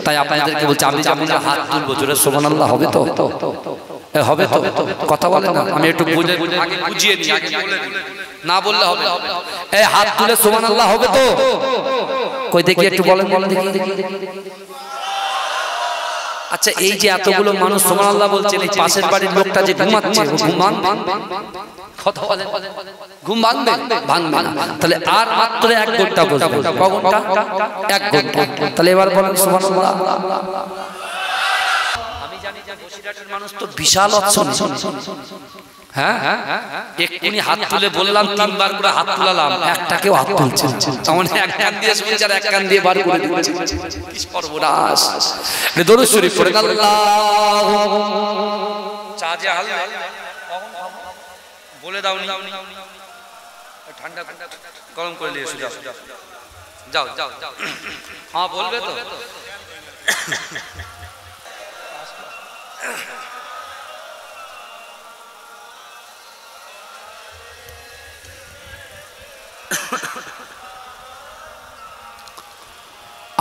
তাই আপনাদেরকে বলছি, আমি যেমন হাত তুলবো জোরে সুবহানাল্লাহ হবে তো? হবে তো? কথা বলে না, আমি একটু আগে বুঝিয়ে নিই, আগে বলে না বললে হবে। এই হাত তুলে সুবহানাল্লাহ হবে তো? কই দেখি একটু বলেন দেখি। আচ্ছা, এই যে এতগুলো মানুষ সুবহানাল্লাহ বলছেন, এই পাশের বাড়ির লোকটা যে ঘুমাচ্ছে, ঘুমান কথা বলেন, ঘুম ভাঙবে? ভাঙবে না। তাহলে আর মাত্র 1 ঘন্টা বসবে। ক ঘন্টা? 1 ঘন্টা। তাহলে এবার বলেন সুবহানাল্লাহ। আমি জানি যে বসিরহাটের মানুষ তো বিশাল অপশন। হ্যাঁ, এক্ষুনি হাত তুলে বললাম, 3 বার করে হাত তুলালাম, একটাকেও হাত তুলছে না। তাহলে এক কান দিয়ে শুনছে আর এক কান দিয়ে বার করে দিচ্ছে। কি সর্বনাশ! দরুদ শরীফ পড়েন। আল্লাহু চা যে হাল বলে দাওনি, ঠান্ডা গরম করে নিয়ে এসো। যাও যাও যাও। হ্যাঁ বলবে তো?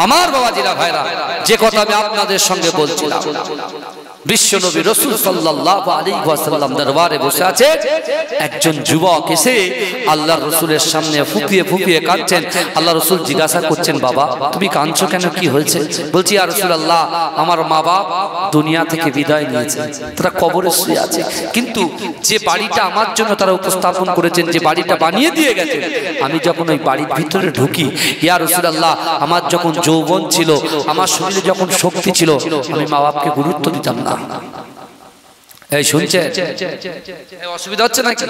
আমার বাবাজিরা ভাইরা, যে কথা আমি আপনাদের সঙ্গে বলছিলাম, বিশ্বনবী রাসূল সাল্লাল্লাহু আলাইহি ওয়াসাল্লাম দরবারে বসে আছে, একজন যুবক এসে আল্লাহর রাসূলের সামনে ফুপিয়ে ফুপিয়ে কাঁদছেন। আল্লাহর রাসূল জিজ্ঞাসা করছেন, বাবা তুমি কাঁদছো কেন, কি হয়েছে? বলছি, ইয়া রাসূলুল্লাহ, আমার মা বাপ দুনিয়া থেকে বিদায় নিয়েছে, তারা কবরে শুয়ে আছে, কিন্তু যে বাড়িটা আমার জন্য তারা উপস্থাপন করেছেন, যে বাড়িটা বানিয়ে দিয়ে গেছে, আমি যখন ওই বাড়ির ভিতরে ঢুকি, ইয়া রাসূলুল্লাহ, আমার যখন যৌবন ছিল, আমার শরীরে যখন শক্তি ছিল, আমি মা বাপকে গুরুত্ব দিতাম না। এই শুনছে? অসুবিধা হচ্ছে নাকি?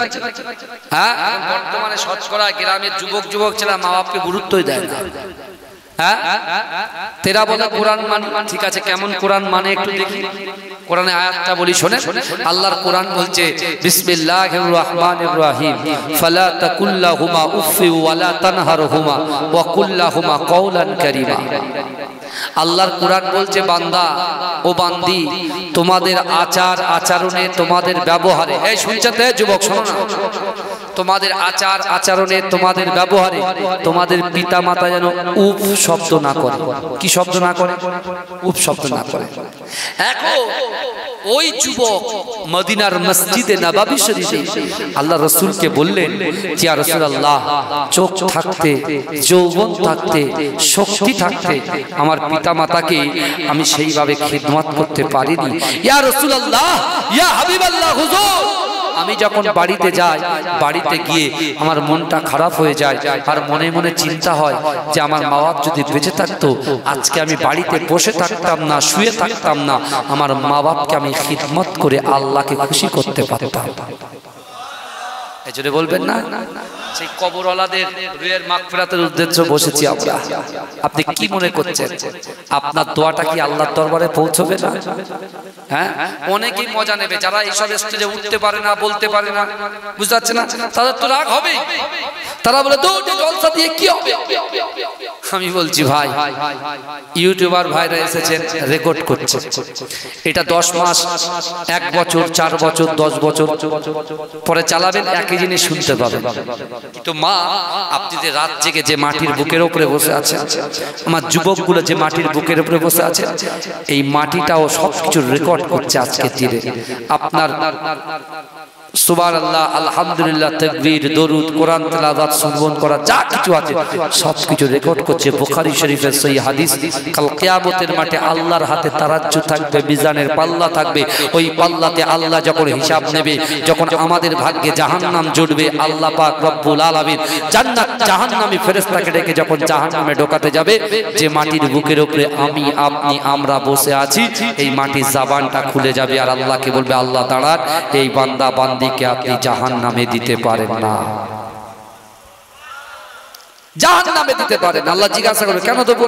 হ্যাঁ, বর্তমানে শতকরা গ্রামের যুবক ছেলে মা বাপকে গুরুত্বই দেয় না। হ্যাঁ, তেরা বলে কোরআন মানে, ঠিক আছে, কেমন কোরআন মানে একটু দেখি। কোরআনে আয়াতটা বলি শোনেন। আল্লাহর কোরআন বলছে, বিসমিল্লাহির রহমানির রহিম, ফালা তাকুল্লাহুমা উফফি ওয়ালা তানহারহুমা ওয়া কুল্লাহুমা কওলান কারীমা। আল্লাহর কোরআন বলছে, বান্দা ও বান্দি, তোমাদের আচার আচরণে, তোমাদের ব্যবহারে, এই শুনছেন তো যুবক, শোনো না, তোমাদের আচার আচরণে, তোমাদের ব্যবহারে তোমাদের পিতা মাতা যেন উফ শব্দ না করে। কি শব্দ না করে? উফ শব্দ না করে। এখন ওই যুবক মদিনার মসজিদে নববী শরীফে আল্লাহ রাসূলকে বললেন, ইয়া রাসূলুল্লাহ, চোখ থাকতে, যৌবন থাকতে, শক্তি থাকতে আমার পিতা মাতাকে আমি সেইভাবে খিদমত করতে পারিনি। ইয়া রাসূলুল্লাহ, ইয়া হাবিবাল্লাহ, হুজুর, আমি যখন বাড়িতে যাই, বাড়িতে গিয়ে আমার মনটা খারাপ হয়ে যায়, আর মনে মনে চিন্তা হয় যে আমার মা বাপ যদি বেঁচে থাকতো, আজকে আমি বাড়িতে বসে থাকতাম না, শুয়ে থাকতাম না, আমার মা বাপকে আমি খিদমত করে আল্লাহকে খুশি করতে পারতাম। এই জন্য বলবেন না, সেই কবরওয়ালাদের রুহের মাগফিরাতের উদ্দেশ্যে বসেছি আমরা। আপনি কি মনে করছেন, আপনার দোয়াটা কি আল্লাহর দরবারে পৌঁছবে না? হ্যাঁ, অনেকেই মজা নেবে, যারা এইসব স্টেজে উঠতে পারে না, বলতে পারে না, বুঝতে পারছেন না, তাদের তো রাগ হবে। তারা বলে, দুটো জলসা দিয়ে কি হবে? আমি বলছি, ভাই, ইউটিউবার ভাইরা এসেছেন, রেকর্ড করছে, এটা 10 মাস, 1 বছর, 4 বছর, 10 বছর পরে চালাবেন, একই জিনিস শুনতে পাবেন। কিন্তু মা, আপনি যে রাত জেগে যে মাটির বুকের উপরে বসে আছে, আমার যুবকগুলো যে মাটির বুকের উপরে বসে আছে, এই মাটিটাও সবকিছু রেকর্ড করছে আজকে দিনে। আপনার সুবহানাল্লাহ, আলহামদুলিল্লাহ, তাকবীর, দরুদ, কোরআন তেলাওয়াত, শ্রবণ করা যা কিছু আছে সবকিছু রেকর্ড করছে। বুখারী শরীফের সহিহ হাদিস, কাল কিয়ামতের মাঠে আল্লাহর হাতে তারাজ্জু থাকবে, মিজানের পাল্লা থাকবে, ওই পাল্লাতে আল্লাহ যখন হিসাব নেবে, যখন আমাদের ভাগ্যে জাহান্নাম জুটবে, আল্লাহ পাক রব্বুল আলামিন জান্নাত জাহান্নামী ফেরেশতাকে ডেকে যখন জাহান্নামে ঢোকাতে যাবে, যে মাটির বুকের উপরে আমি, আপনি, আমরা বসে আছি, এই মাটির জবানটা খুলে যাবে, আর আল্লাহকে বলবে, আল্লাহ দাঁড়ান, এই বান্দা বান্দিকে আপনি জাহান্নামে দিতে পারেন না, জাহান্নামে দিতে পারেন। আল্লাহ জিজ্ঞাসা করবে, কেন দেব?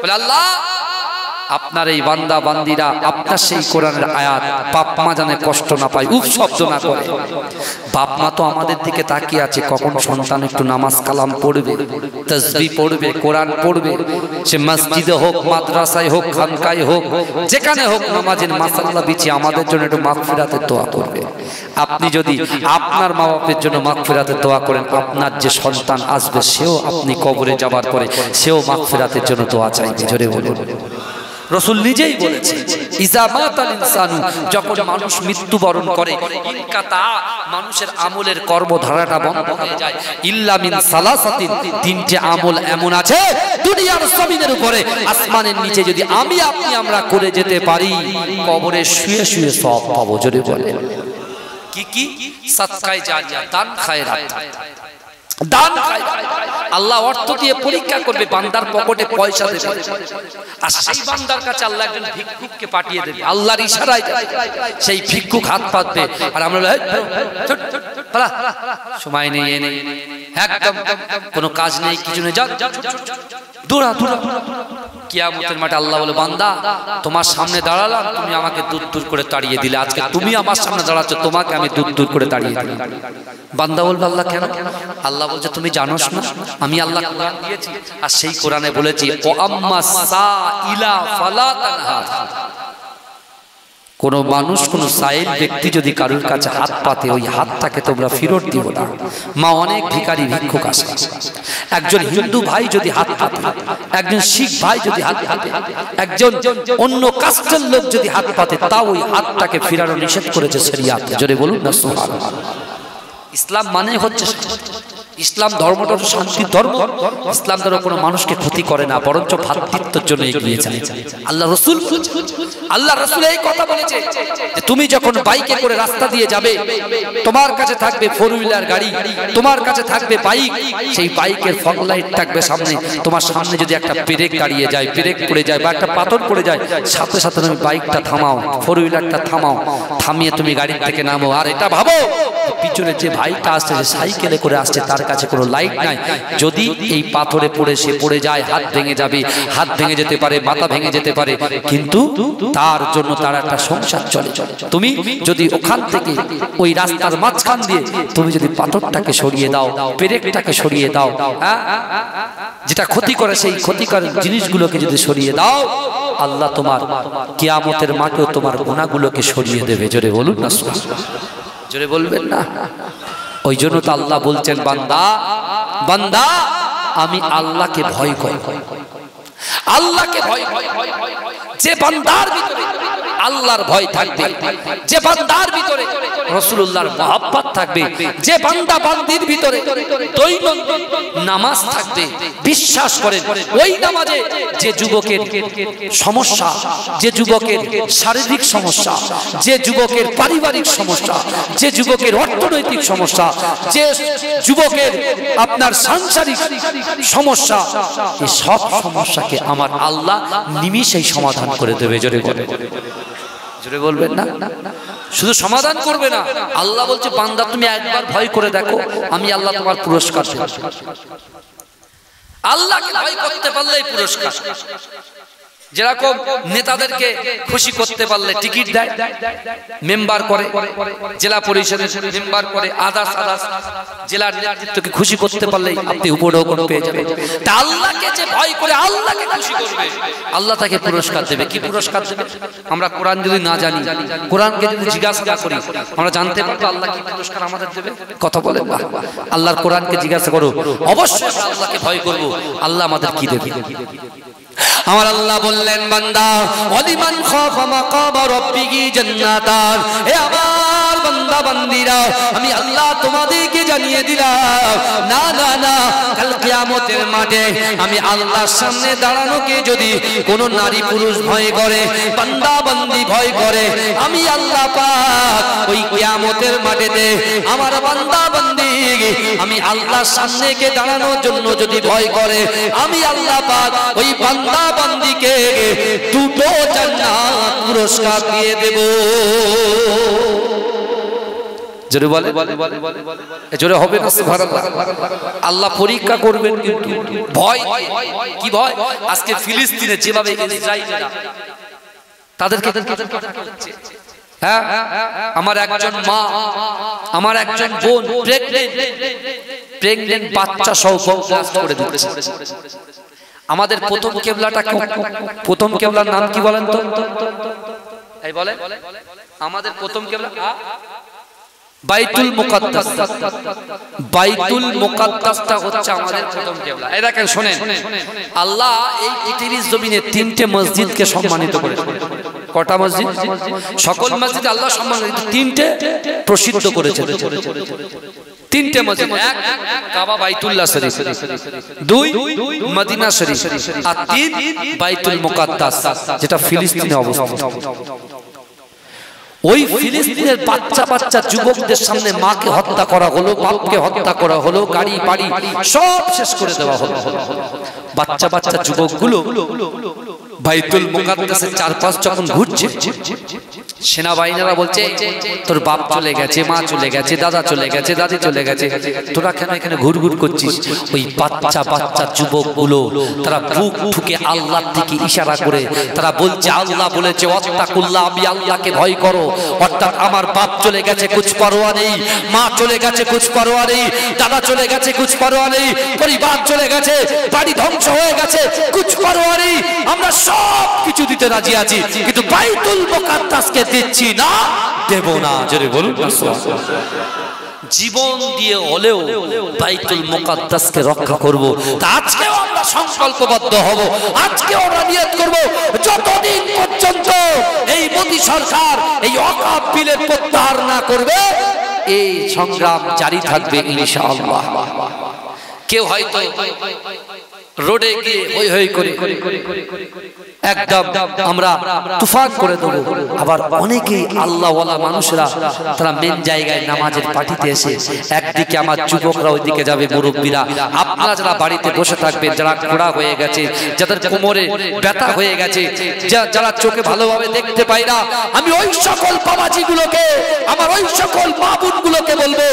বলে, আল্লাহ, আপনার এই বান্দা বান্দিরা আপনার সেই কোরআনের আয়াত বাপ মা জানে কষ্ট না পায়, উফ শব্দ না করে। বাপ মা তো আমাদের দিকে তাকিয়ে আছে, কখন সন্তান একটু নামাজ কালাম পড়বে, তাসবিহ পড়বে, কোরআন পড়বে, সে মসজিদে হোক, মাদ্রাসায় হোক, খানকায় হোক, যেখানে হোক, নামাজের মাসাল্লা বিছিয়ে আমাদের জন্য একটু মাগফিরাতের দোয়া করবে। আপনি যদি আপনার মা বাপের জন্য মাগফিরাতের দোয়া করেন, আপনার যে সন্তান আসবে, সেও আপনি কবরে যাবার পরে সেও মাগফিরাতের জন্য দোয়া চাইবে। জোরে বলুন। রাসূল নিজেই বলেছেন ইজা মাতাল ইনসানু, যখন মানুষ মৃত্যুবরণ করে, ইনকাতা, মানুষের আমলের কর্মধারাটা বন্ধ হয়ে যায়, ইল্লা মিন সালাসাতিন, তিনটে আমল এমন আছে দুনিয়ার জমিনের উপরে আসমানের নিচে যদি আমি আপনি আমরা করে যেতে পারি, কবরে শুয়ে শুয়ে সব পাবো। জোরে বলে কি কি? সাদকায়ে জারিয়া, দান খায়রাত। দান আল্লাহ অর্থ দিয়ে পরীক্ষা করবে, বান্দার পকেটে পয়সা দেবে, আর সেই বান্দার কাছে আল্লাহ একজন ভিক্ষুককে পাঠিয়ে দেবে, আল্লাহর ইশারায় সেই ভিক্ষুক হাত পাতবে, আর আমরা সময় নেই, এ নেই, একদম কোনো কাজ নেই, কিছু নেই, যা দৌড়া দৌড়া। কিয়ামতের মাঠে আল্লাহ বলে, বান্দা তোমার সামনে দাঁড়ালাম, তুমি আমাকে দূর দূর করে তাড়িয়ে দিলে, আজকে তুমি আমার সামনে দাঁড়াচ্ছ, তোমাকে আমি দূর দূর করে তাড়িয়ে দিলাম। বান্দা বলবে, আল্লাহ কেন? আল্লাহ বলছে, তুমি জানোস না আমি আল্লাহ কোরআন দিয়েছি, আর সেই কোরআনে বলেছি ও আম্মা সাইলা ফালা তানহার। কোন মানুষ, কোন সাইল ব্যক্তি যদি কারোর কাছে হাত পাতে, ওই হাতটাকে তোমরা ফেরত দিও না। মা, অনেক ভিখারি ভিক্ষুক আসে, একজন হিন্দু ভাই যদি হাত পাতে, একজন শিখ ভাই যদি হাত পাতে, একজন অন্য কাস্টের লোক যদি হাত পাতে, তাও ওই হাতটাকে ফেরানো নিষেধ করেছে শরিয়াত। জোরে বলুন না সুবহানাল্লাহ। ইসলাম মানে হচ্ছে, ইসলাম ধর্মটা শান্তির ধর্ম। ইসলাম ধর্ম কোনো মানুষকে ক্ষতি করে না, বরঞ্চ ভ্রাতৃত্বের জন্য এগিয়ে যায়। আল্লাহ রাসূল এই কথা বলেছে যে তুমি যখন বাইকে করে রাস্তা দিয়ে যাবে, তোমার কাছে থাকবে ফোর হুইলার গাড়ি, তোমার কাছে থাকবে বাইক, সেই বাইকের ফগ লাইট থাকবে সামনে, তোমার সামনে যদি একটা ব্রেক দাঁড়িয়ে যায়, ব্রেক পড়ে যায় বা একটা পাথর পড়ে যায়, সাথে সাথে তুমি বাইকটা থামাও, ফোর হুইলারটা থামাও, থামিয়ে তুমি গাড়ি থেকে নামো। আর এটা ভাবো, পিছনে যে ভাইটা আসছে, যে সাইকেলে করে আসছে, তার কাছে কোনো লাইট নাই, যদি এই পাথরে পড়ে সে পড়ে যায়, হাত ভেঙে যাবে, হাত ভেঙে যেতে পারে, মাথা ভেঙে যেতে পারে, কিন্তু তার জন্য তার একটা সংসার চলে। তুমি যদি ওখান থেকে ওই রাস্তার মাঝখান দিয়ে তুমি যদি পাথরটাকে সরিয়ে দাও, ব্রেকটাকে সরিয়ে দাও, যেটা ক্ষতি করে, সেই ক্ষতিকর জিনিসগুলোকে যদি সরিয়ে দাও, আল্লাহ তোমার কিয়ামতের মাঠেও তোমার গুনাহগুলোকে সরিয়ে দেবে। জোরে বলুন না সুবহানাল্লাহ। জোরে বলবেন না। ওই জন্য তো আল্লাহ বলছেন, বান্দা বান্দা আমি আল্লাহকে ভয় করি, আল্লাহকে ভয় করি। যে বান্দার ভিতরে আল্লাহর ভয় থাকবে, যে বান্দার ভিতরে রাসূলুল্লাহর মহব্বত থাকবে, যে বান্দা বান্দির ভিতরে দৈনন্দিন নামাজ থাকবে, বিশ্বাস করেন ওই নামাজে যে যুবকের সমস্যা, যে যুবকের শারীরিক সমস্যা, যে যুবকের পারিবারিক সমস্যা, যে যুবকের অর্থনৈতিক সমস্যা, যে যুবকের আপনার সাংসারিক সমস্যা, এই সব সমস্যাকে আমার আল্লাহ নিমিষেই সমাধান করে দেবে। জোরে বলে, জোরে বলবেন না। শুধু সমাধান করবে না, আল্লাহ বলছে, বান্দা তুমি একবার ভয় করে দেখো, আমি আল্লাহ তোমার পুরস্কার দেব। আল্লাহকে ভয় করতে পারলেই পুরস্কার। যেরকম নেতাদেরকে খুশি করতে পারলে টিকিট দেয়, মেম্বার করে, জেলা পরিষদের মেম্বার করে, আদার্স জেলার নেতৃত্বকে খুশি করতে পারলে আপনি উপঢৌকন পেয়ে যাবেন। তা আল্লাহকে যে ভয় করে আল্লাহকে খুশি করবে, আল্লাহ তাকে পুরস্কার দেবে। কি পুরস্কার দেবে? আমরা কোরআন যদি না জানি, কোরআনকে যদি জিজ্ঞাসা না করি, আমরা জানতে পারবো আল্লাহ কি পুরস্কার আমাদের দেবে। কথা বলেন না। আল্লাহর কোরআনকে জিজ্ঞাসা করো, অবশ্যই আমরা আল্লাহকে ভয় করবো, আল্লাহ আমাদের কি দেবে। আমার আল্লাহ বললেন, বান্দা ওয়ালিমান খাফা মাকাম রাব্বিহি জান্নাতান। হে আমার বান্দা বান্দীরা, আমি আল্লাহ তোমাদেরকে জানিয়ে দিলাম, না না না, কাল কিয়ামতের মাঠে আমি আল্লাহর সামনে দাঁড়ানোকে যদি কোন নারী পুরুষ ভয় করে, বান্দা বান্দি ভয় করে, আমি আল্লাহ পাক ওই কিয়ামতের মাঠেতে আমার বান্দা বান্দি আমি আল্লাহর সামনে কে দাঁড়ানোর জন্য যদি ভয় করে, আমি আল্লাহ পাক ওই বান্দা বান্দিকে দুটো জান্নাত পুরস্কার দিয়ে দেব। জোরে বলে, জোরে হবে না সুবহানাল্লাহ। আল্লাহ পরীক্ষা করবেন, কিন্তু ভয় কি ভয়? আজকে ফিলিস্তিনে যেভাবে ইসরায়েলিরা তাদেরকে, হ্যাঁ, আমার একজন মা, আমার একজন বোন প্রেগনেন্ট বাচ্চা সহ ব্লাস্ট করে দিচ্ছে। আমাদের প্রথম কেবলাটা, প্রথম কেবলার নাম কি বলেন তো? এই বলে আমাদের প্রথম কেবলা বাইতুল মুকাদ্দাস, বাইতুল মুকাদ্দাসটা হচ্ছে আমাদের প্রথম কিবলা। এই দেখেন শুনেন, আল্লাহ এই পৃথিবীর জমিনে তিনটে মসজিদকে সম্মানিত করেছেন। কটা মসজিদ? সকল মসজিদ আল্লাহ সম্মানিত, তিনটে প্রসিদ্ধ করেছেন। তিনটে মসজিদ, এক কাবা বাইতুল্লাহ শরীফ, দুই মদিনা শরীফ, আর তিন বাইতুল মুকাদ্দাস যেটা ফিলিস্তিনে অবস্থিত। ওই ফিলিস্তিনের বাচ্চা বাচ্চা যুবকদের সামনে মাকে হত্যা করা হলো, বাপকে হত্যা করা হলো, গাড়ি বাড়ি সব শেষ করে দেওয়া হলো। বাচ্চা বাচ্চা যুবকগুলো বাইতুল মুকাদ্দাসের চারপাশ যখন ঘুরছে, সেনাবাহিনীরা বলছে তোর বাপ চলে গেছে, মা চলে গেছে, দাদা চলে গেছে, দাদি চলে গেছে, তোরা কেন এখানে ঘুরঘুর করছিস? ওই বাচ্চা বাচ্চা যুবকগুলো তারা বুক ঠুকে আল্লাহর দিকে ইশারা করে তারা বলছে, আল্লাহ বলেছে ওয়াত্তাকুল্লাহ, আমি আল্লাহকে ভয় করো। অর্থাৎ আমার বাপ চলে গেছে, কুছ পরোয়া নেই, মা চলে গেছে, কুছ পরোয়া নেই, দাদা চলে গেছে, কুছ পরোয়া নেই, পরিবার চলে গেছে, বাড়ি ধ্বংস হয়ে গেছে, কুছ পরোয়া নেই, আমরা সব কিছু দিতে রাজি আছি, কিন্তু বাইতুল মুকাদ্দাসকে দিচ্ছি না, দেব না। জোরে বলুন না সুবহানাল্লাহ। জীবন দিয়ে হলেও বাইতুল মুকাদ্দাসকে রক্ষা করব। তা আজকেও আমরা সংকল্পবদ্ধ হব, আজকেও আমরা নিয়ত করব, যতদিন পর্যন্ত এই মোদী সরকার এই ওয়াকফ বিলের প্রত্যাহার না করবে, এই সংগ্রাম জারি থাকবে ইনশাআল্লাহ। কেউ হয়তো রোডে গিয়ে হই হই করে একদম আমরা তুফান করে দেবো, আবার অনেকেই আল্লাহওয়ালা মানুষরা তারা মেন জায়গায় নামাজের পার্টিতে এসে, একদিকে আমার যুবকরা ওইদিকে যাবে, মুরব্বীরা, আপনারা যারা বাড়িতে বসে থাকবেন, যারা খোড়া হয়ে গেছে, যাদের কোমরে ব্যথা হয়ে গেছে, যারা চোখে ভালোভাবে দেখতে পায় না, আমি ওই সকল বাবাজিগুলোকে, আমার ওই সকল মা বোনগুলোকে বলবো,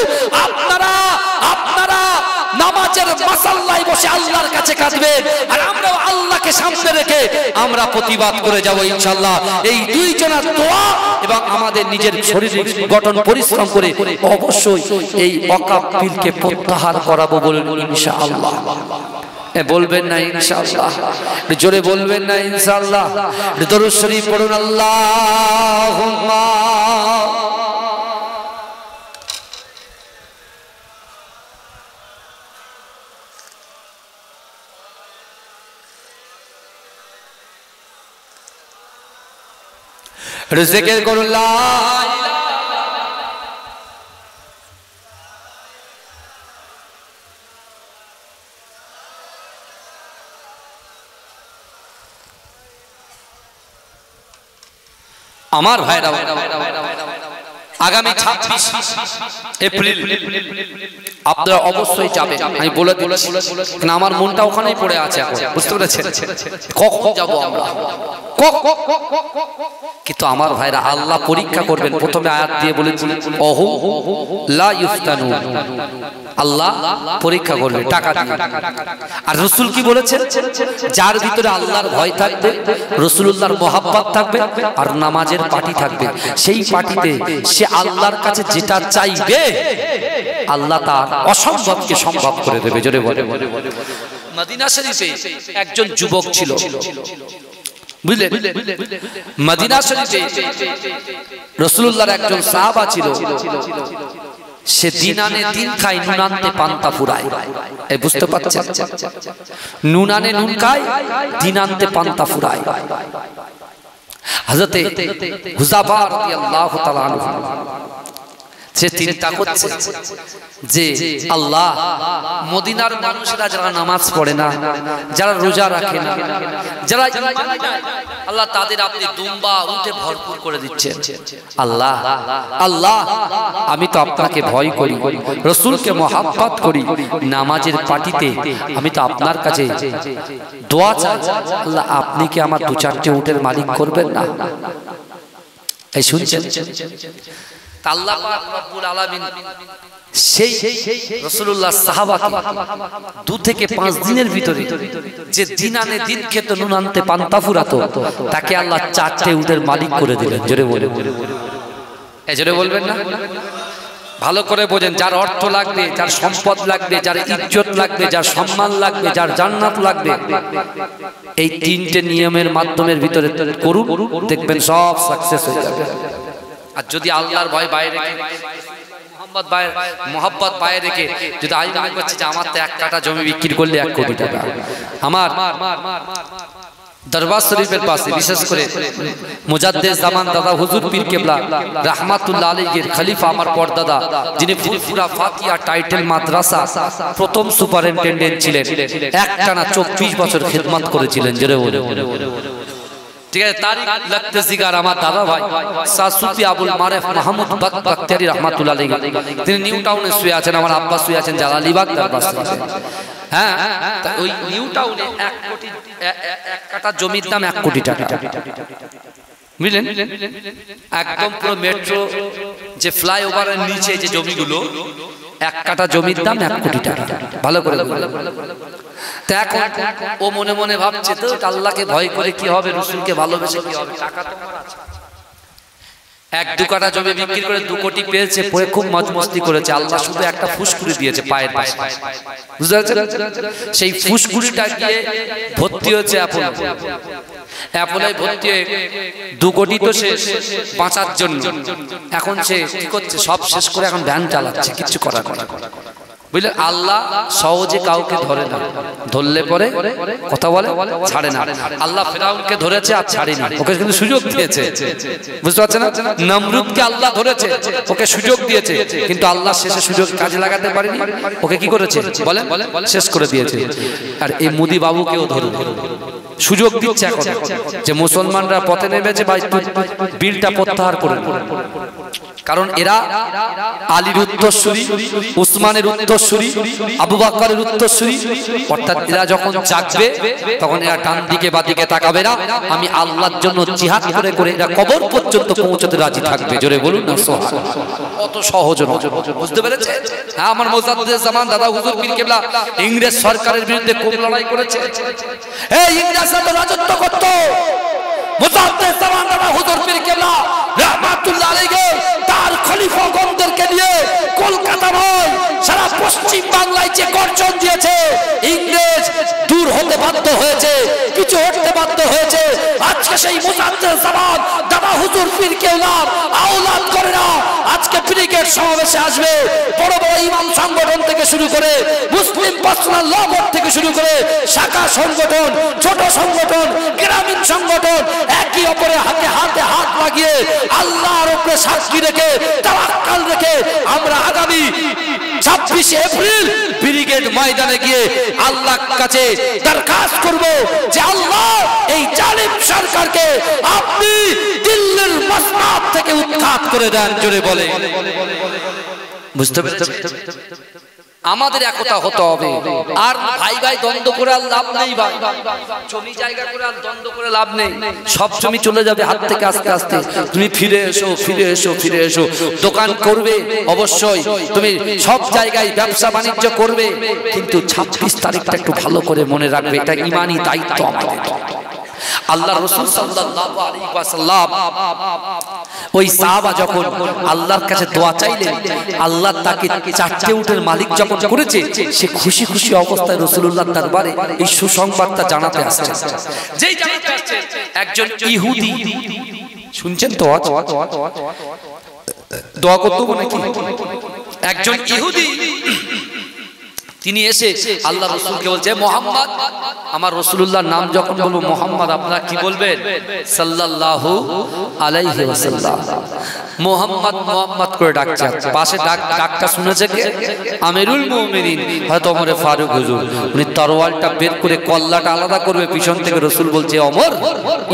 আপনারা নামাজের মাসাল্লায় বসে আল্লাহর কাছে কাঁদবেন, আর আমরাও আল্লাহকে সামনে রেখে আমরা প্রতিবাদ করে যাব ইনশাআল্লাহ। এই দুইজনের দোয়া এবং আমাদের নিজের শরীর গঠন পরিশ্রম করে অবশ্যই এই ওয়াকফ বিলকে প্রত্যাহার করাবো বলুন ইনশাআল্লাহ। বলবেন না ইনশাআল্লাহ? জোরে বলবেন না ইনশাআল্লাহ? দরুদ শরীফ পড়ুন, আল্লাহুম্মা জিকির করুন লা আমার ভাইরা, আগামী 26 এপ্রিল আপনারা অবশ্যই যাবেন, আমি বলে দিচ্ছি, কারণ আমার মনটা ওখানেই পড়ে আছে এখন, বুঝতে পেরেছেন? কখন যাব আমরা? কিন্তু আমার ভাইরা, আল্লাহ পরীক্ষা করবেন। প্রথমে আয়াত দিয়ে বলেছেন ওহু লা ইফতানু, আল্লাহ পরীক্ষা করবে টাকা দিয়ে। আর রাসূল কি বলেছেন? যার ভিতরে আল্লাহর ভয় থাকবে, রাসূলুল্লাহর মহব্বত থাকবে, আর নামাজের পার্টি থাকবে, সেই পার্টিতে সে আল্লাহর কাছে যেটা চাইবে আল্লাহ তার অসম্ভবকে সম্ভব করে দেবে। জোরে বলে। মদিনা শরীফে একজন যুবক ছিল, বুঝলেন? মদিনা শরীফে রাসূলুল্লাহর একজন সাহাবা ছিল, সে দিন আনে দিন খায়, নুন আনতে পান্তা ফুরায়। এই বুঝতে পারছেন? নুন আনে নুন খায়, দিন আনতে পান্তা ফুরায়। হযরতে হুযাফা রাদিয়াল্লাহু তাআলা আনহু সে চিন্তা করছে যে আল্লাহ, মদিনার মানুষরা যারা নামাজ পড়ে না, যারা রোজা রাখে না, যারা আল্লাহ তাদের আপনি দুম্বা উঠে ভরপুর করে দিচ্ছেন। আল্লাহ আল্লাহ, আমি তো আপনাকে ভয় করি, রাসূলকে মহব্বত করি, নামাজের পার্টিতে আমি তো আপনার কাছে দোয়া চাই, আল্লাহ আপনি কি আমার 2-4টে উটের মালিক করবেন না? এই শুনছেন? আল্লাহ পাক রব্বুল আলামিন সেই রাসূলুল্লাহ সাহাবাকে 2 থেকে 5 দিনের ভিতরে যে দিন আনে দিন খেত, নুন আনতে পান্তা ফুরাতো, তাকে আল্লাহ 4টে উটের মালিক করে দিলেন। জোরে বলে। এই জোরে বলবেন না? ভালো করে বোঝেন, যার অর্থ লাগবে, যার সম্পদ লাগবে, যার ইজ্জত লাগবে, যার সম্মান লাগবে, যার জান্নাত লাগবে, এই 3টে নিয়মের মাধ্যমের ভিতরে করুন, দেখবেন সব সাকসেস হয়ে যাবে। আর যদি আল্লাহর ভয় বাইরে মোহাব্বত বাইরে রেখে যদি আজ মনে করছে যে আমার তো 1 কাঠা জমি বিক্রি করলে 1 কোটি টাকা। আমার দরবার শরীফের পাশে বিশেষ করে মুজাদ্দিদ জামান দাদা হুজুর পীর কেবলা রাহমাতুল্লাহ আলাইহির খলিফা আমার পরদাদা, যিনি ফুরফুরা ফাতিহা টাইটেল মাদ্রাসা প্রথম সুপারিনটেন্ডেন্ট ছিলেন, একটানা 24 বছর খিদমত করেছিলেন। জোরে বলে ঠিক আছে। তারিখ লাগতে জিগার আমার দাদা ভাই সাসুফি আবুল মারেফ মাহমুদ বাক্তারি রহমাতুল্লাহ আলাইহি, তিনি নিউ টাউনে শুয়ে আছেন, আমার আব্বা শুয়ে আছেন জালালিবাগ দরবার শরীফে। হ্যাঁ, ওই নিউ টাউনে 1 কোটি 1 কাঠা জমির দাম 1 কোটি টাকা, বুঝলেন? একদম পুরো মেট্রো যে ফ্লাইওভারের নিচে যে জমিগুলো, 1 কাঠা জমির দাম 1 কোটি টাকা। ভালো করে তো এখন ও মনে মনে ভাবছে তো আল্লাহকে ভয় করে কি হবে, রাসূলকে ভালোবেসে কি হবে, টাকা তো আমার আছে। 1-2 কাঠা জমি বিক্রি করে 2 কোটি পেয়েছে, পরে খুব মজমস্তি করেছে। আল্লাহ শুধু একটা ফুসকুড়ি দিয়েছে পায়ের পাশে, বুঝতে পারছেন? সেই ফুসকুড়িটা গিয়ে ভর্তি হচ্ছে অ্যাপোলায় ভর্তি হয়ে 2 কোটি তো শেষ, বাঁচার জন্য এখন সে কি করছে, সব শেষ করে এখন ভ্যান চালাচ্ছে, কিছু করার কথা। বুঝলেন? আল্লাহ সহজে কাউকে ধরে না, ধরলে পরে কথা বলে ছাড়ে না। আল্লাহ ফিরাউনকে ধরেছে আর ছাড়েনি, ওকে কিন্তু সুযোগ দিয়েছে, বুঝতে পারছেন না? নমরুদকে আল্লাহ ধরেছে, ওকে সুযোগ দিয়েছে, কিন্তু আল্লাহ শেষে সুযোগ কাজে লাগাতে পারেনি, ওকে কি করেছে বলেন, শেষ করে দিয়েছে। আর এই মোদি বাবুকেও ধরে সুযোগ দিচ্ছে এখন যে মুসলমানরা পথে নেমেছে, ভাই বিলটা প্রত্যাহার করে, কারণ এরা আলীর উত্তরসূরি, উসমানের উত্তরসূরি, আবু বকরের উত্তরসূরি, অর্থাৎ এরা যখন জাগবে তখন এরা ডান দিকে বা দিকে তাকাবে না। আমি আল্লাহর জন্য জিহাদ করে করে এরা কবর পর্যন্ত পৌঁছতে রাজি থাকবে। জোরে বলুন না সুবহানাল্লাহ। অত সহজ নয়, বুঝতে পেরেছে? হ্যাঁ, আমার মুজাদ্দিদ জামান দাদা হুজুর পীর কেবলা ইংরেজ সরকারের বিরুদ্ধে খুব লড়াই করেছে। এই ইংরেজরা তো রাজত্ব করত, মুজাদ্দিদ জামান দাদা হুজুর পীর কেবলা রাহমাতুল্লাহ আলাইহি তার খলিফাগণদেরকে নিয়ে কলকাতা নয় সারা পশ্চিম বাংলায় যে গর্জন দিয়েছে, ইংরেজ দূর হতে বাধ্য হয়েছে, কিছু হতে বাধ্য হয়েছে। আজকে সেই মুজাদ্দিদ জামান দাদা হুজুর পীর কেবলার আওলাদ করে না আজকে ব্রিগেড সমাবেশে আসবে, বড় বড় ইমাম সংগঠন থেকে শুরু করে মুসলিম পার্সোনাল ল বোর্ড থেকে শুরু করে শাখা সংগঠন, ছোট সংগঠন, গ্রামীণ সংগঠন একই অপরে হাতে হাতে হাত লাগিয়ে আল্লাহর উপরে সাক্ষী রেখে তাওয়াক্কুল রেখে আমরা আগামী 26 এপ্রিল ব্রিগেড ময়দানে গিয়ে আল্লাহর কাছে দরখাস্ত করব যে আল্লাহ এই জালিম সরকারকে আপনি দিল্লির মসনদ থেকে উৎখাত করে দেন। জোরে বলে, বুঝতে পেরেছেন? আমাদের একতা হতে হবে। আর ভাই ভাই দ্বন্দ্ব করে আর লাভ নেই, ভাই জমি জায়গা করে আর দ্বন্দ্ব করে লাভ নেই। সব জমি চলে যাবে হাত থেকে আস্তে আস্তে। তুমি ফিরে এসো, ফিরে এসো, ফিরে এসো। দোকান করবে অবশ্যই, তুমি সব জায়গায় ব্যবসা বাণিজ্য করবে, কিন্তু 26 তারিখটা একটু ভালো করে মনে রাখবে, এটা ঈমানি দায়িত্ব আমাদের। আল্লাহ রাসূল সাল্লাল্লাহু আলাইহি ওয়াসাল্লাম ওই সাহাবা যখন আল্লাহর কাছে দোয়া চাইলেন, আল্লাহ তাকে 4টে উটের মালিক যখন করেছে, সে খুশি খুশি অবস্থায় রাসূলুল্লাহর দরবারে এই সুসংবাদটা জানাতে আসছে। যেই জানাতে আসছে, একজন ইহুদি, শুনছেন তো দোয়া করতে হবে নাকি? একজন ইহুদি তিনি এসে আল্লাহ রাসূলকে বলছে, মুহাম্মদ, আমার রাসূলুল্লাহর নাম যখন বলবো মুহাম্মদ, আপনারা কি বলবেন? সাল্লাল্লাহু আলাইহি ওয়াসাল্লাম। মুহাম্মদ মুহাম্মদ করে ডাকছে। পাশে ডাকটা শুনেছে কে? আমিরুল মুমিনিন হযরত ওমর ফারুক হুজুর। উনি তরোয়ালটা বের করে কল্লাটা আলাদা করবে, পিছন থেকে রাসূল বলছে, ওমর,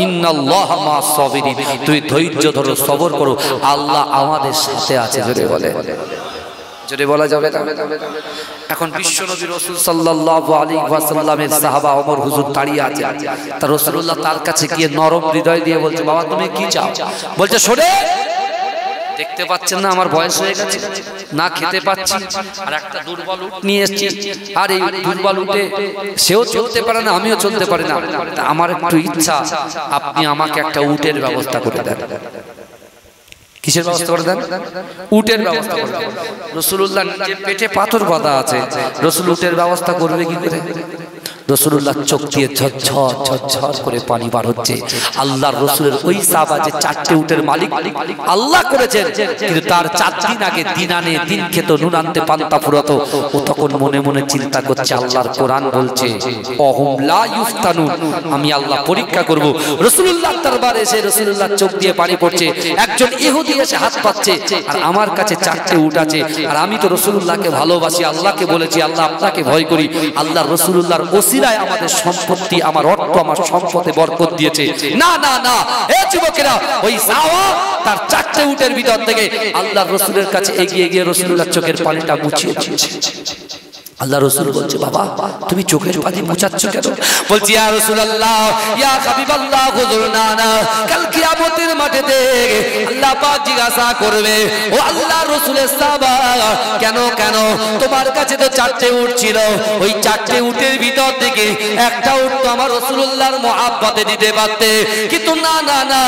ইন্নাল্লাহা মা'আস সাবিরিন, তুই ধৈর্য ধরো, সবর করো, আল্লাহ আমাদের সাথে আছে। জোরে বলে, জোরে বলা যাবে না? এখন বিশ্বনবী রাসূল সাল্লাল্লাহু আলাইহি ওয়াসাল্লামের সাহাবা ওমর হুজুর দাঁড়িয়ে আছে। তার রাসূলুল্লাহ তার কাছে গিয়ে নরম হৃদয় দিয়ে বলছে, বাবা তুমি কি চাও? বলছে, শোনে, দেখতে পাচ্ছেন না আমার বয়স হয়ে গেছে, না খেতে পাচ্ছি, আর একটা দুর্বল উট নিয়ে এসেছি, আর এই দুর্বল উটে সেও চলতে পারে না, আমিও চলতে পারি না, আমার একটু ইচ্ছা আপনি আমাকে একটা উটের ব্যবস্থা করে দেন। কিসের ব্যবস্থা করে দেন? উটের ব্যবস্থা করে দেন। রাসূলুল্লাহ নিজে পেটে পাথর বাঁধা আছে, রাসূল উটের ব্যবস্থা করবে কি করে? রাসূলুল্লাহ চোখ দিয়ে ঝরঝর ঝরঝর করে পানি বার হচ্ছে। আল্লাহর রাসূলের ওই সাহাবা যে 4টে উটের মালিক আল্লাহ করেছেন, কিন্তু তার 4 দিন আগে দিন আনে দিন খেত, নুন আনতে পান্তা ফুরাতো। ও তখন মনে মনে চিন্তা করছে, আল্লাহর কোরআন বলছে অহুম লা ইফতানুন, আমি আল্লাহ পরীক্ষা করব। রাসূলুল্লাহ দরবারে এসে রাসূলুল্লাহ চোখ দিয়ে পানি পড়ছে। একজন ইহুদি এসে হাত পাচ্ছে, আর আমার কাছে 4টে উট আছে, আর আমি তো রাসূলুল্লাহকে ভালোবাসি, আল্লাহকে বলেছি আল্লাহ আপনাকে ভয় করি। আল্লাহ রাসূলুল্লাহর ওসিলায় আমাদের সম্পত্তি, আমার অর্থ, আমার সম্পদে বরকত দিয়েছে। না না না, এ যুবকেরা, ওই সাওয়া তার 4টে উটের ভিতর থেকে আল্লাহর রাসূলের কাছে এগিয়ে গিয়ে রাসূলুল্লাহর চোখের পানিটা মুছিয়ে দিয়েছে। আল্লাহ রাসূল বলছে, বাবা তুমি চোখের পানি মুছাচ্ছ কেন? বলছি, ইয়া রাসূলুল্লাহ, ইয়া হাবিবাল্লাহ, হুজুরনা না, কাল কিয়ামতের মাঠেতে আল্লাহ পাক জিজ্ঞাসা করবে, ও আল্লাহর রাসূলের সাহাবা, কেন কেন তোমার কাছে তো 4টে উট ছিল, ওই 4টে উটের ভিতর থেকে একটা উট তো আমার রাসূলুল্লাহর মহব্বতে দিতে পারতে, কিন্তু না না না,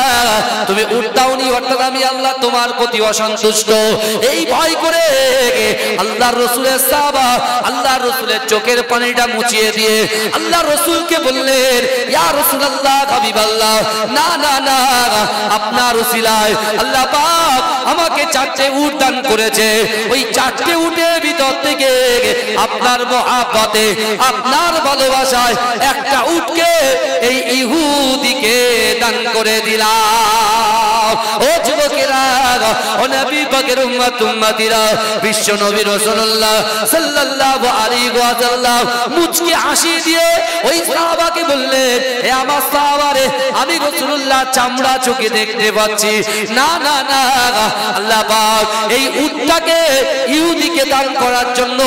তুমি উট দাওনি, অর্থাৎ আমি আল্লাহ তোমার প্রতি অসন্তুষ্ট। এই ভয় করে আল্লাহর রাসূলের সাহাবা আল্লাহর রাসূলের চোখের পানিটা মুছিয়ে দিয়ে আল্লাহর রাসূলকে বললেন, ইয়া রাসূলুল্লাহ, হাবিবাল্লাহ, না না না, আপনার ওসিলায় আল্লাহ পাক আমাকে 4টে উট দান করেছে, ওই 4টে উটের ভিতর থেকে আপনার মহব্বতে, আপনার ভালোবাসায় একটা উটকে এই ইহুদিকে দান করে দিলাম। ও যুবকেরা, ও নবী পাকের উম্মত উম্মতিরা, বিশ্ব নবী রাসূলুল্লাহ সাল্লাল্লাহু আলাইহি ওয়াসাল্লাম মুচকি হাসি দিয়ে ওই সাহাবাকে বললেন, হে আমার সাহাবারে, আমি রাসূলুল্লাহ চামড়া চোখে দেখতে পাচ্ছি, না না না, আল্লাহ পাক এই উটটাকে ইহুদিকে দান করার জন্য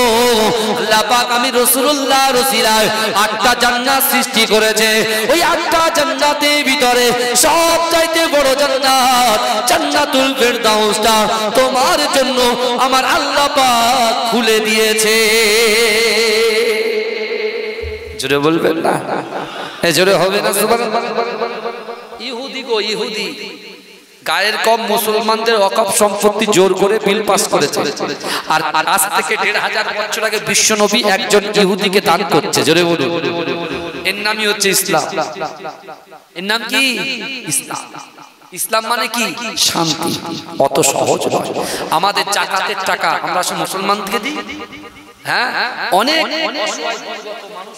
আল্লাহ পাক আমি রাসূলুল্লাহর ওসিলায় 8টা জান্নাত সৃষ্টি করেছে। ওই 8টা জান্নাতের ভিতরে সবচাইতে বড় জান্নাত জান্নাতুল ফেরদাউসটা তোমার জন্য আমার আল্লাহ পাক খুলে দিয়েছে। জোরে বলবেন না? এ জোরে হবে না সুবহানাল্লাহ? ইহুদি গো ইহুদি, গায়ের কম মুসলমানদের ওয়াকফ সম্পত্তি জোর করে বিল পাস করেছে, আর আজ থেকে 1500 বছর আগে বিশ্ব নবী একজন ইহুদিকে দান করছে। জোরে বলুন, এর নামই হচ্ছে ইসলাম। এর নাম কি? ইসলাম। ইসলাম মানে কি? শান্তি। অত সহজ নয়। আমাদের জাকাতের টাকা আমরা সব মুসলমানকে দিই, হ্যাঁ, অনেক মানুষ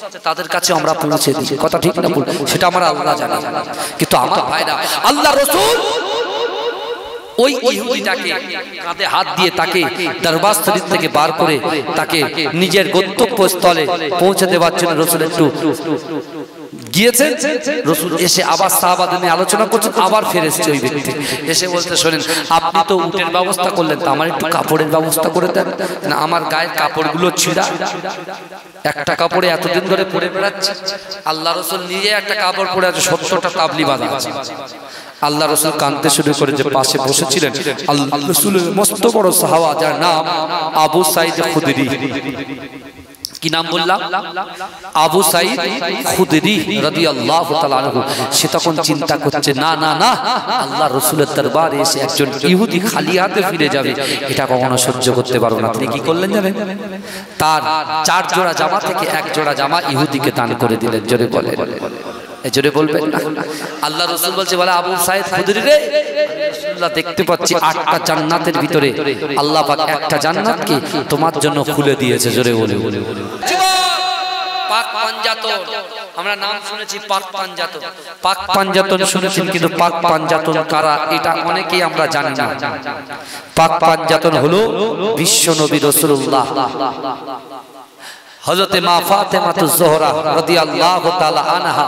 আছে তাদের কাছে আমরা পৌঁছে দিই, কথা ঠিক না ভুল সেটা আমরা আল্লাহ জানি। কিন্তু আমার ভাইরা, আল্লাহ রাসূল ওই ইহুদিটাকে কাঁধে হাত দিয়ে তাকে দরবার শরীফ থেকে বার করে তাকে নিজের গন্তব্যস্থলে পৌঁছে দেওয়ার জন্য রাসূল একটু গিয়েছেন। রাসূল এসে আবার সাহাবাদের নিয়ে আলোচনা করছেন, আবার ফিরে এসেছে ওই ব্যক্তি, এসে বলতে, শোনেন, আপনি তো উটের ব্যবস্থা করলেন, তো আমার একটু কাপড়ের ব্যবস্থা করে দেন না, আমার গায়ের কাপড়গুলো ছিঁড়া, একটা কাপড়ে এতদিন ধরে পরে বেড়াচ্ছে। আল্লাহ রাসূল নিজে একটা কাপড় পরে আছে, 70টা তাবলি বাঁধা আছে। আল্লাহ রাসূল কাঁদতে শুরু করে, যে পাশে বসেছিলেন আল্লাহ রাসূলের মস্ত বড় সাহাবা, যার নাম আবু সাঈদ খুদরি। কি নাম বললাম? আবু সাঈদ খুদরি রাদিয়াল্লাহু তাআলা আনহু। সে তখন চিন্তা করছে, না না না, আল্লাহ রাসূলের দরবারে এসে একজন ইহুদি খালি হাতে ফিরে যাবে, এটা কখনো সহ্য করতে পারবো না। তিনি কি করলেন জানেন? তার 4 জোড়া জামা থেকে 1 জোড়া জামা ইহুদিকে দান করে দিলেন। জোরে বলেন, জোরে বলবেন না? আল্লাহ রাসূল বলছে, বলে আবু সাঈদ খুদরি রে, আল্লাহ দেখতে পাচ্ছি 8টা জান্নাতের ভিতরে আল্লাহ পাক একটা জান্নাতকে তোমার জন্য খুলে দিয়েছে। জোরে বলে, পাক পাঞ্জাতন, আমরা নাম শুনেছি পাক পাঞ্জাতন, পাক পাঞ্জাতন শুনেছেন, কিন্তু পাক পাঞ্জাতন কারা এটা অনেকেই আমরা জানি না। পাক পাঞ্জাতন হলো বিশ্ব নবী রাসূলুল্লাহ হযরতে মা ফাতেমাতুজ জোহরা রাদিয়াল্লাহু তাআলা আনহা,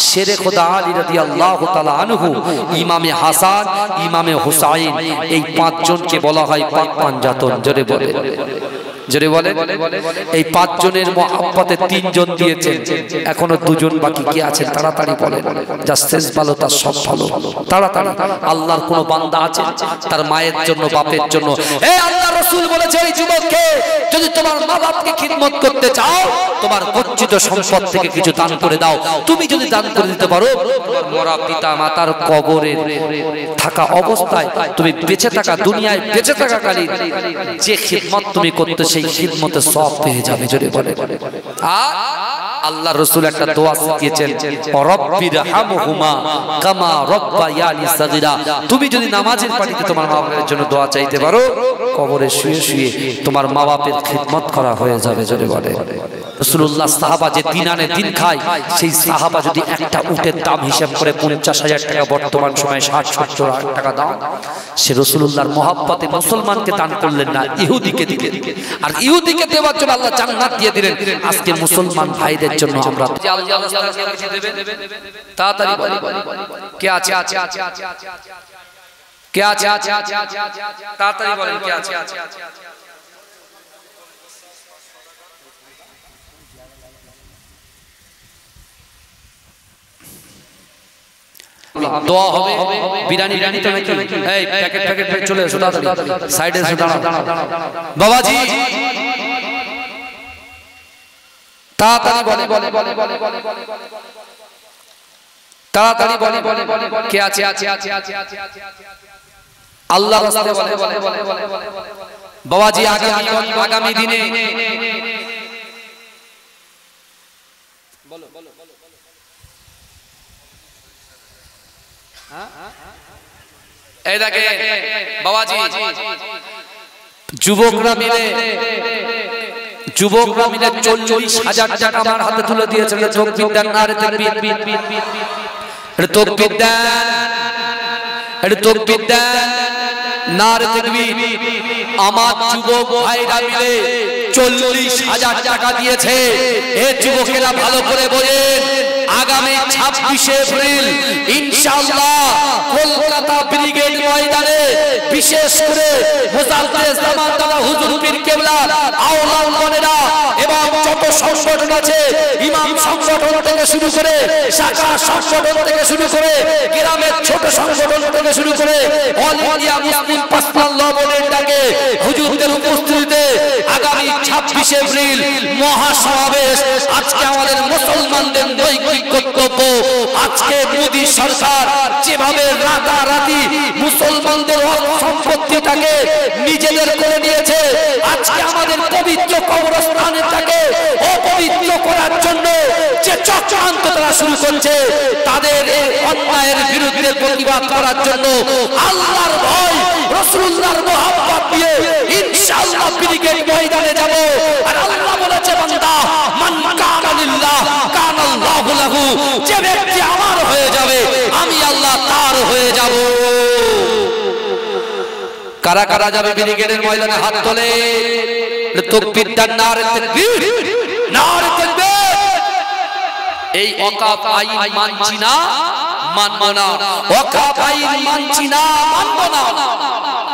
শেরে খোদা আলী রাদিয়াল্লাহু তাআলা আনহু, ইমামে হাসান, ইমামে হুসাইন, এই 5 জনকে বলা হয় পাক পাঞ্জাতন। জোরে বলে, জোরে বলে, এই 5 জনের মহব্বতে 3 জন দিয়েছেন, এখনো 2 জন বাকি কি আছেন? তাড়াতাড়ি বলেন, যা শেষ ভালো তার সব ভালো, তাড়াতাড়ি। আল্লাহর কোন বান্দা আছে তার মায়ের জন্য, বাপের জন্য? এই আল্লাহ রাসূল বলেছে, এই যুবককে, যদি তোমার মা বাপকে খিদমত করতে চাও, তোমার গচ্ছিত সম্পদ থেকে কিছু দান করে দাও। তুমি যদি দান করে দিতে পারো, তোমার মরা পিতা মাতার কবরে থাকা অবস্থায়, তুমি বেঁচে থাকা, দুনিয়ায় বেঁচে থাকাকালীন যে খিদমত তুমি করতে, সেই খিদমতে সওয়াব পেয়ে যাবে। জোরে বলে। আর আল্লাহ রাসূল একটা দোয়া শিখিয়েছেন, রব্বিরহামহুমা কামা রব্বায়ানি সাগীরা। তুমি যদি নামাজের পাটিতে তোমার মা বাবার জন্য দোয়া চাইতে পারো, কবরে শুয়ে শুয়ে তোমার মা বাবার খিদমত করা হয়ে যাবে। জোরে বলে রাসূলুল্লাহ। সাহাবা যে দিন আনে দিন খায়, সেই সাহাবা যদি একটা উটের দাম হিসাব করে 50,000 টাকা, বর্তমান সময়ে 60-70 লাখ টাকা দাম, সে রাসূলুল্লাহর মহব্বতে মুসলমানকে দান করলেন না, ইহুদিকে দিলেন। আর ইহুদিকে দেওয়ার জন্য আল্লাহ জান্নাত দিয়ে দিলেন। আজকে মুসলমান ভাইদের জন্য আমরা তাড়াতাড়ি বলি কে আছে, কে আছে, তাড়াতাড়ি বলেন কে আছে। দোয়া হবে, বিরিয়ানি তো নাকি, এই প্যাকেট চলে এসো তাড়াতাড়ি, সাইডে এসে দাঁড়াও বাবাজি, তাড়াতাড়ি বলে তাড়াতাড়ি বলে কে আছে। আল্লাহ রাস্তায় বলে বাবাজি, আগামী দিনে বলো এই দেখে বাবাজি, যুবকরা মিলে 40,000 টাকা আমার হাতে তুলে দিয়েছে। তাকবীর দেন, নারে তাকবীর, তাকবীর দেন, নারে তাকবীর। আমার যুবক ভাইরা মিলে 40,000 টাকা দিয়েছে। এ যুবকেরা ভালো করে বোঝেন, আগামী 26শে এপ্রিল ইনশাআল্লাহ কলকাতা ব্রিগেড ময়দানে বিশেষ করে মুজাদ্দেদ জামান দাদা হুজুর পীর কেবলা, আওলামারা এবং যত সংগঠন আছে, ইমাম সংগঠন থেকে শুরু করে, শাখা সংগঠন থেকে শুরু করে, গ্রামের ছোট সংগঠন থেকে শুরু করে, অল ইন্ডিয়া মুসলিম পার্সোনাল ল বোর্ডের ডাকে হুজুরদের উপস্থিতিতে আগামী 26শে এপ্রিল মহাসমাবেশ। আজকে আমাদের মুসলমানদের নৈতিক কর্তব্য, আজকে মোদী সরকার যেভাবে রাতারাতি মুসলমানদের সম্পত্তিটাকে নিজেদের করে নিয়েছে, আজকে আমাদের পবিত্র কবরস্থানটাকে অপবিত্র করার জন্য যে চক্রান্ত তারা শুরু করছে, তাদের এই অন্যায়ের বিরুদ্ধে প্রতিবাদ করার জন্য আল্লাহর ভয়, রাসূলুল্লাহর মহব্বত দিয়ে ইনশাআল্লাহ ব্রিগেড ময়দানে যাব। আর আল্লাহ বলেছে, বান্দা মান কানা লিল্লাহ কানাল্লাহু লাহু, যে ব্যক্তি আমার হয়ে যাবে আমি আল্লাহ তার হয়ে যাব। কারা কারা যাবে ব্রিগেডের ময়দানে? হাত তোলে। তাকবীর দেন, নারে তাকবীর, নারে তাকবীর। এই ওয়াকাফ আইন মানছি না, মানব না। ওয়াকাফ আইন মানছি না, মানব না।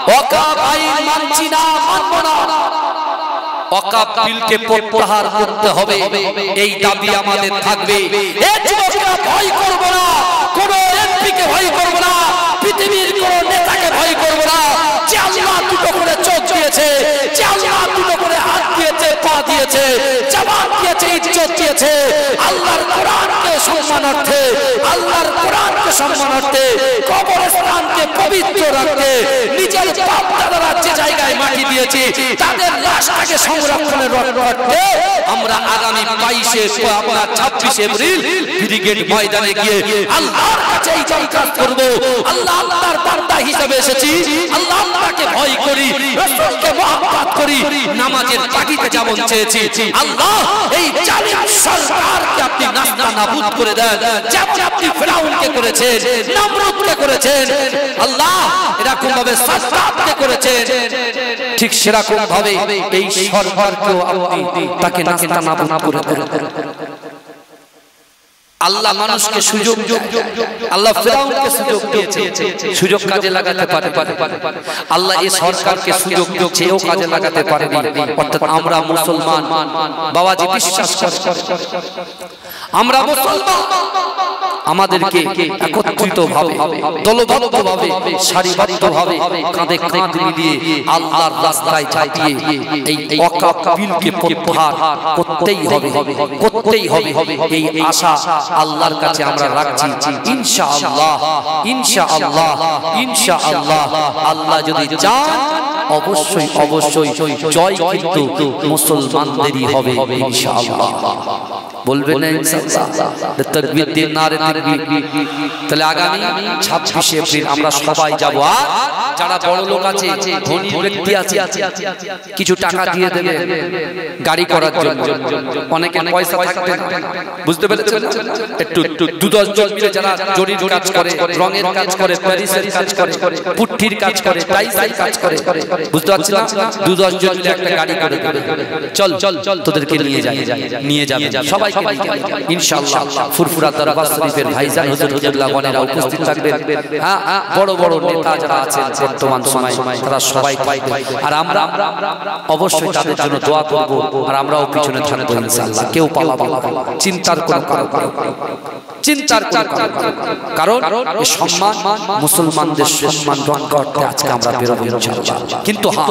ওয়াকাফ আইন মানছি না, মানব না। ওয়াকাফ বিলকে প্রত্যাহার করতে হবে, এই দাবি আমাদের থাকবে। এই যুবকরা ভয় করব না, কোন এমপিকে ভয় করব না, পৃথিবীর কোন নেতাকে ভয় করব না। যে আল্লাহ দুটো করে চোখ দিয়েছে, যে আল্লাহ দুটো করে হাত দিয়েছে, পা দিয়েছে, জবান দিয়েছে, ইজ্জত দিয়েছে, আল্লাহর কোরআনকে সম্মানার্থে, আল্লাহর কোরআনকে সম্মানার্থে, কবরস্থানকে পবিত্র রাখতে, নিজের বাপ দাদারা যে জায়গায় মাটি দিয়েছে তাদের লাশটাকে সংরক্ষণের রাখতে আমরা আগামী 26শে এপ্রিল ব্রিগেড ময়দানে গিয়ে আল্লাহর কাছে এই কাজ করব। আল্লাহ আল্লাহর বান্দা হিসেবে এসেছি, আল্লাহ আল্লাহকে ভয় করি, রাসূলকে মহব্বত করি, নামাজের পাটিতে যেমন চেয়েছি, আল্লাহ এই জালিম সরকারকে আপনি নাস্তা নাবুদ করে দেন, যেমন আপনি ফিরাউনকে করেছেন, নমরুদকে করেছেন, আল্লাহ এরকম ভাবে সাদ্দাতকে করেছেন, ঠিক সেরকম ভাবে এই সরকারকেও আপনি তাকে নাস্তা নাবুদ করে দেন। আল্লাহ মানুষকে সুযোগ, আল্লাহ ফিরাউনকে সুযোগ দিয়েছে, সুযোগ কাজে লাগাতে পারে। আল্লাহ এই সরকারকে সুযোগ দিয়েছে, এও কাজে লাগাতে পারেনি। অর্থাৎ আমরা মুসলমান বাবাজি বিশ্বাস করি, আমরা মুসলমান, আমাদেরকে একত্রিতভাবে, দলবদ্ধভাবে, সারিবদ্ধভাবে কাঁধে কাঁধ মিলিয়ে আল্লাহর রাস্তায় চালিয়ে এই ওয়াকাফ বিলকে প্রত্যাহার করতেই হবে, করতেই হবে। এই আশা আল্লাহর কাছে আমরা রাখছি। ইনশাআল্লাহ, ইনশাআল্লাহ, ইনশাআল্লাহ আল্লাহ যদি চান অবশ্যই অবশ্যই জয় কিন্তু মুসলমানদেরই হবে ইনশাআল্লাহ। বলবেন না ইনশাআল্লাহ? তাকবীর দিন, নারে তাকবীর। তাহলে আগামী 26 এপ্রিল আমরা সবাই যাব। আর যারা বড় লোক আছে, ধনী ব্যক্তি আছে, কিছু টাকা দিয়ে দেবে গাড়ি করার জন্য। অনেকের পয়সা থাকবে না, বুঝতে পেরেছেন? একটু 2-10 জন মিলে যারা জরির কাজ করে, রঙের কাজ করে, প্যারিসের কাজ করে, পুট্টির কাজ করে, টাইসের কাজ করে, বুঝতে পারছেন না? 2-10 জন মিলে একটা গাড়ি করে দেবে। চল চল তোদেরকে নিয়ে যাবে সবাইকে ইনশাআল্লাহ। ফুরফুরা দরবার শরীফের ভাইজান হুজুর লাগনেরা উপস্থিত থাকবেন। হ্যাঁ, বড় বড় নেতা যারা আছেন বর্তমান সময় তারা সবাই থাকবে। আর আমরা অবশ্যই তাদের জন্য দোয়া করব, আর আমরাও পিছনে থাকবো ইনশাআল্লাহ। কেউ পালাবো না, চিন্তার কোনো কারণ এই সম্মান মুসলমানদের সম্মান রক্ষা করতে আজকে আমরা বেরোবো ইনশাআল্লাহ। কিন্তু হ্যাঁ,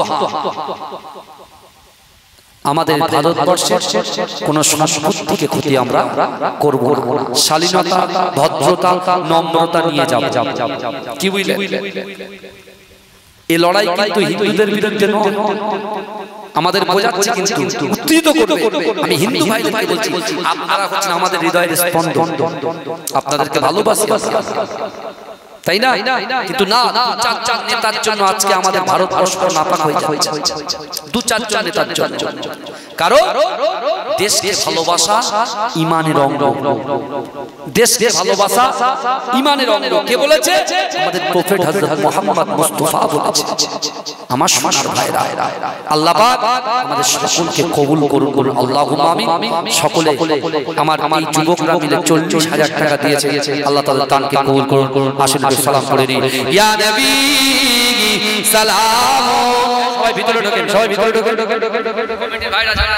আমাদের ভারতবর্ষের কোন সংস্কৃতিকে ক্ষতি আমরা করব না। শালীনতা, ভদ্রতা, নম্রতা নিয়ে যাব। কি বুঝলে? এই লড়াই কিন্তু হিন্দুদের বিরুদ্ধে নয়, আমাদের বোঝাচ্ছে কিন্তু উত্তেজিত করবে। আমি হিন্দু ভাইদেরকে বলছি, আপনারা হচ্ছেন আমাদের হৃদয়ের স্পন্দন, আপনাদেরকে ভালোবাসি, তাই না? কিন্তু না, 2-4 নেতার জন্য আজকে আমাদের ভারতবর্ষ নাপাক হয়ে যাচ্ছে। 2-4 নেতার জন্য। কারণ দেশকে ভালোবাসা ইমানের অঙ্গ, দেশকে ভালোবাসা ইমানের অঙ্গ। কে বলেছে? আমাদের প্রফেট হযরত মুহাম্মদ মুস্তাফা বলেছে। আমার সোনার ভাইরা, আল্লাহ পাক আমাদের সকলকে কবুল করুন, আল্লাহুম্মা আমিন। সকলে আমার এই যুবকরা মিলে 40,000 টাকা দিয়েছে, আল্লাহ তাআলা দানকে কবুল করুন। আসলে সালাম করে নি, ইয়া নবী সালাম। সবাই ভিতরে ঢোকেন, সবাই ভিতরে ঢোকেন। কমিটির ভাইরা যারা